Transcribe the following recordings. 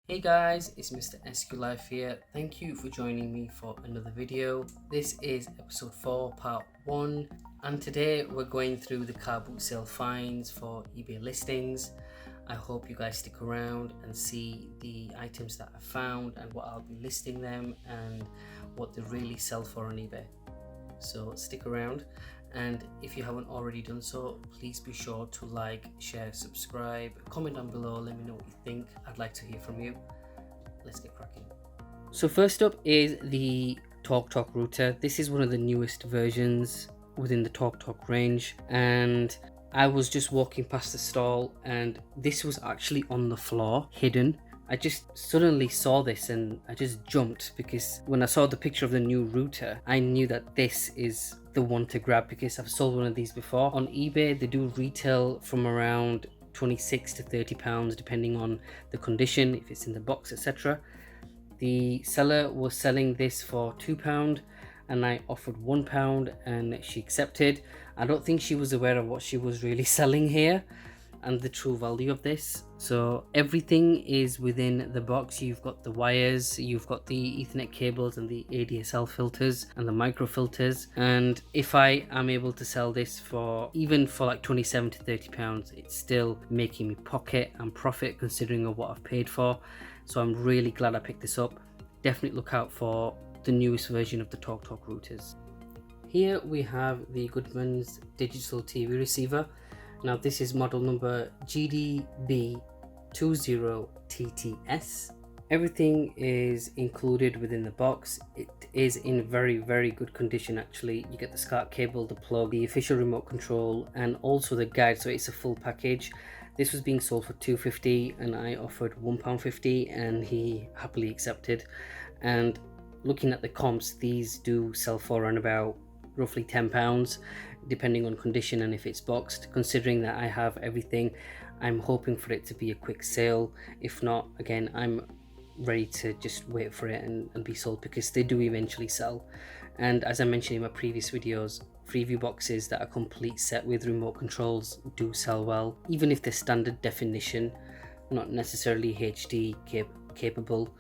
Hey guys, it's MrSQLife here. Thank you for joining me for another video. This is episode 4, part 1, and today we're going through the Carboot sale finds for eBay listings. I hope you guys stick around and see the items that I found and what I'll be listing them and what they really sell for on eBay. So stick around, and if you haven't already done so, please be sure to like, share, subscribe, comment down below, let me know what you think. I'd like to hear from you. Let's get cracking. So first up is the TalkTalk router. This is one of the newest versions within the TalkTalk range, and I was just walking past the stall and this was actually on the floor, hidden. I just suddenly saw this and I just jumped, because when I saw the picture of the new router, I knew that this is the one to grab, because I've sold one of these before. On eBay, they do retail from around 26 to 30 pounds depending on the condition, if it's in the box, etc. The seller was selling this for £2 and I offered £1 and she accepted. I don't think she was aware of what she was really selling here and the true value of this. So everything is within the box. You've got the wires, you've got the Ethernet cables and the ADSL filters and the micro filters. And if I am able to sell this for even for like 27 to 30 pounds, it's still making me pocket and profit considering of what I've paid for. So I'm really glad I picked this up. Definitely look out for the newest version of the TalkTalk routers. Here we have the Goodman's digital TV receiver. Now this is model number GDB20TTS. Everything is included within the box. It is in very good condition actually. You get the SCART cable, the plug, the official remote control, and also the guide, so it's a full package. This was being sold for £2.50 and I offered £1.50 and he happily accepted. And looking at the comps, these do sell for around about roughly £10 depending on condition and if it's boxed. Considering that I have everything, I'm hoping for it to be a quick sale. If not, again, I'm ready to just wait for it and be sold, because they do eventually sell. And as I mentioned in my previous videos, Freeview boxes that are complete set with remote controls do sell well, even if they're standard definition, not necessarily HD capable.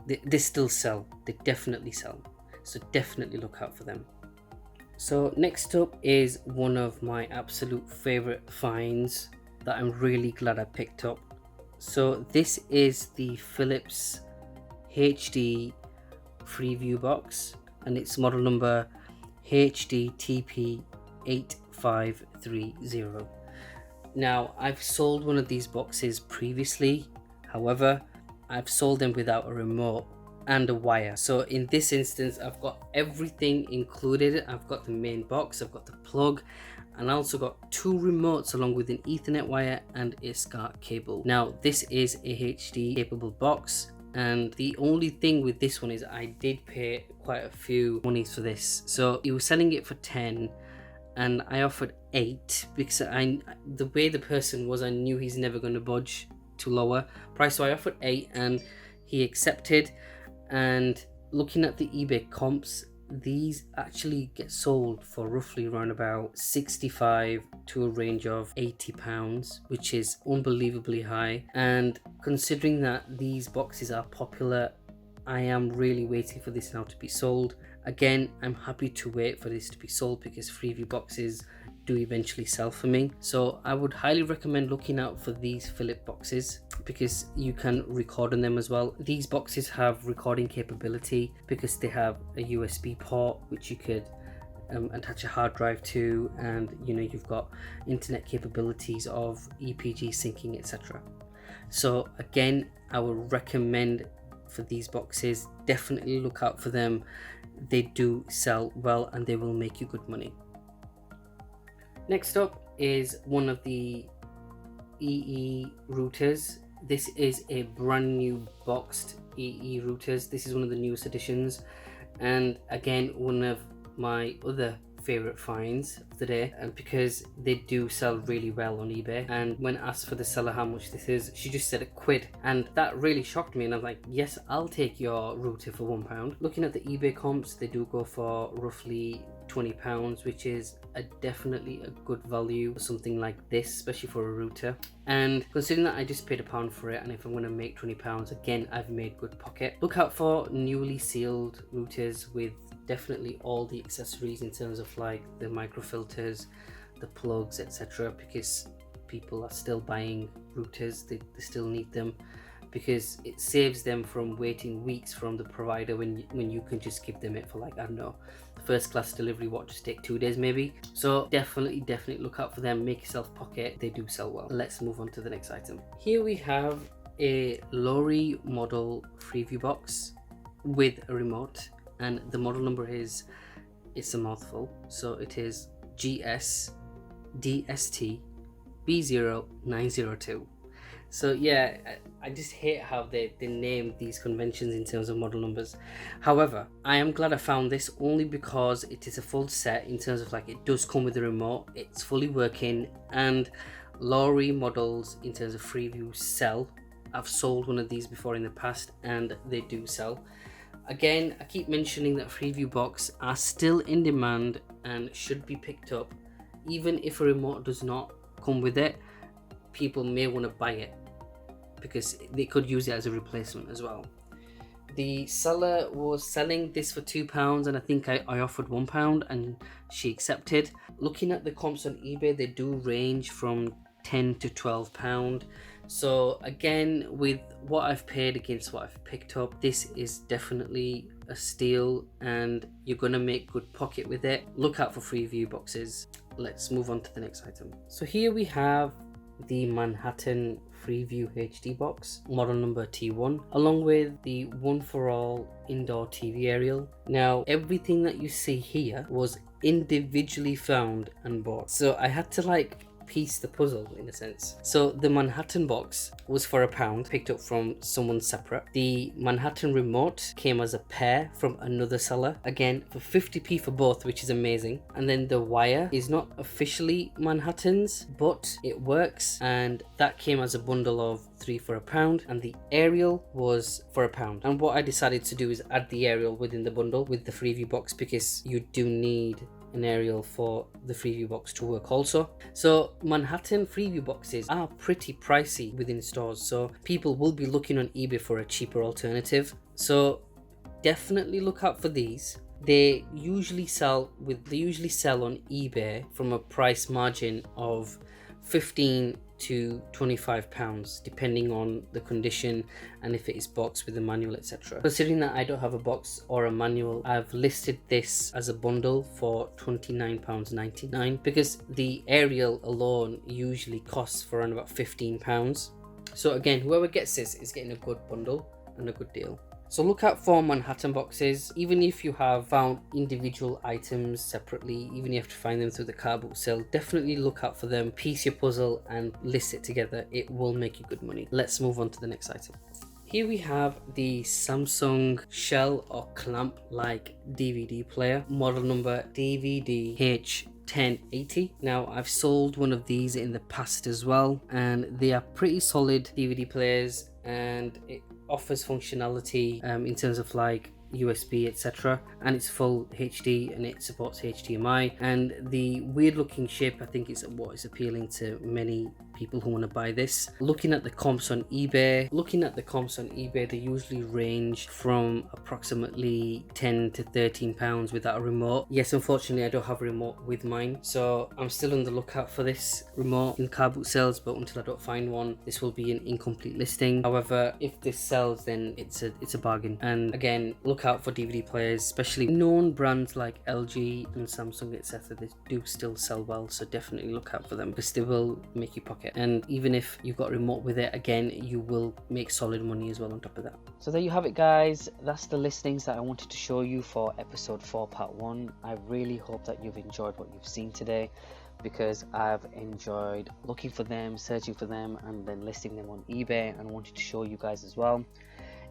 They still sell. They definitely sell, so definitely look out for them. So next up is one of my absolute favorite finds that I'm really glad I picked up. So this is the Philips HD Freeview box and it's model number HDTP8530. Now I've sold one of these boxes previously, however I've sold them without a remote and a wire. So in this instance I've got everything included. I've got the main box, I've got the plug, and I also got 2 remotes along with an Ethernet wire and a SCART cable. Now this is a HD capable box, and the only thing with this one is I did pay quite a few monies for this. So he was selling it for 10 and I offered 8 because the way the person was, I knew he's never going to budge to lower price, so I offered 8 and he accepted. And looking at the eBay comps, these actually get sold for roughly around about 65 to a range of 80 pounds, which is unbelievably high. And considering that these boxes are popular, I am really waiting for this now to be sold. Again, I'm happy to wait for this to be sold because Freeview boxes do eventually sell for me. So I would highly recommend looking out for these Philips boxes because you can record on them as well. These boxes have recording capability because they have a USB port which you could attach a hard drive to, and you've got internet capabilities of EPG syncing, etc. So again, I would recommend for these boxes, definitely look out for them. They do sell well and they will make you good money. Next up is one of the EE routers. This is a brand new boxed EE routers. This is one of the newest additions, and again one of my other favorite finds of the day, and because they do sell really well on eBay. And when asked for the seller how much this is, she just said £1, and that really shocked me, and I'm like, yes, I'll take your router for £1. Looking at the eBay comps, they do go for roughly £20, which is definitely a good value for something like this, especially for a router. And considering that I just paid £1 for it, and if I'm going to make £20, again, I've made good pocket. Look out for newly sealed routers with definitely all the accessories in terms of like the microfilters, the plugs, etc., because people are still buying routers. They still need them, because it saves them from waiting weeks from the provider when you can just give them it for like, I don't know, first class delivery, what, just take 2 days maybe. So definitely look out for them, make yourself pocket, they do sell well. Let's move on to the next item. Here we have a Lorry model Freeview box with a remote, and the model number is, it's a mouthful, so it is GS-DST B0902. So yeah, I just hate how they name these conventions in terms of model numbers. However, I am glad I found this, only because it is a full set in terms of like, it does come with a remote, it's fully working, and Lorry models in terms of Freeview sell. I've sold one of these before in the past and they do sell. Again, I keep mentioning that Freeview box are still in demand and should be picked up. Even if a remote does not come with it, people may want to buy it because they could use it as a replacement as well. The seller was selling this for £2, and I think I offered £1 and she accepted. Looking at the comps on eBay, they do range from £10 to £12. So again, with what I've paid against what I've picked up, this is definitely a steal and you're gonna make good pocket with it. Look out for Freeview boxes. Let's move on to the next item. So here we have the Manhattan Freeview HD box, model number T1, along with the One for All indoor TV aerial. Now, everything that you see here was individually found and bought, so I had to like piece the puzzle in a sense. So the Manhattan box was for £1, picked up from someone separate. The Manhattan remote came as a pair from another seller, again for 50p for both, which is amazing. And then the wire is not officially Manhattan's, but it works, and that came as a bundle of 3 for £1, and the aerial was for £1. And what I decided to do is add the aerial within the bundle with the Freeview box, because you do need an aerial for the Freeview box to work also. So Manhattan Freeview boxes are pretty pricey within stores, so people will be looking on eBay for a cheaper alternative. So definitely look out for these. They usually sell on eBay from a price margin of £15 to £25, depending on the condition and if it is boxed with a manual, etc. Considering that I don't have a box or a manual, I've listed this as a bundle for £29.99, because the aerial alone usually costs for around about £15. So again, whoever gets this is getting a good bundle and a good deal. So look out for Manhattan boxes. Even if you have found individual items separately, even if you have to find them through the Carboot sale, definitely look out for them, piece your puzzle and list it together. It will make you good money. Let's move on to the next item. Here we have the Samsung shell or clamp like DVD player, model number DVD H1080. Now, I've sold one of these in the past as well, and they are pretty solid DVD players, and it offers functionality in terms of like USB, etc., and it's full HD and it supports HDMI. And the weird looking shape, I think, is what is appealing to many people who want to buy this. Looking at the comps on eBay, they usually range from approximately £10 to £13 without a remote. Yes, unfortunately I don't have a remote with mine, so I'm still on the lookout for this remote in Carboot sales, but until I don't find one, this will be an incomplete listing. However, if this sells, then it's a bargain. And again, look out for DVD players, especially known brands like LG and Samsung, etc. They do still sell well, so definitely look out for them because they will make you pocket. And even if you've got a remote with it, again, you will make solid money as well on top of that. So there you have it, guys. That's the listings that I wanted to show you for episode 4 part 1. I really hope that you've enjoyed what you've seen today, because I've enjoyed looking for them, searching for them, and then listing them on eBay, and wanted to show you guys as well.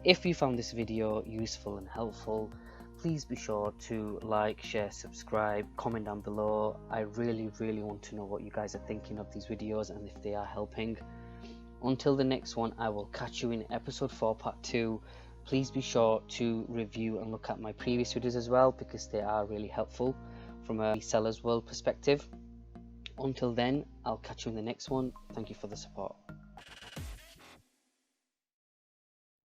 If you found this video useful and helpful, please be sure to like, share, subscribe, comment down below. I really want to know what you guys are thinking of these videos and if they are helping. Until the next one, I will catch you in episode 4 part 2. Please be sure to review and look at my previous videos as well, because they are really helpful. from a seller's world perspective. Until then, I'll catch you in the next one. Thank you for the support.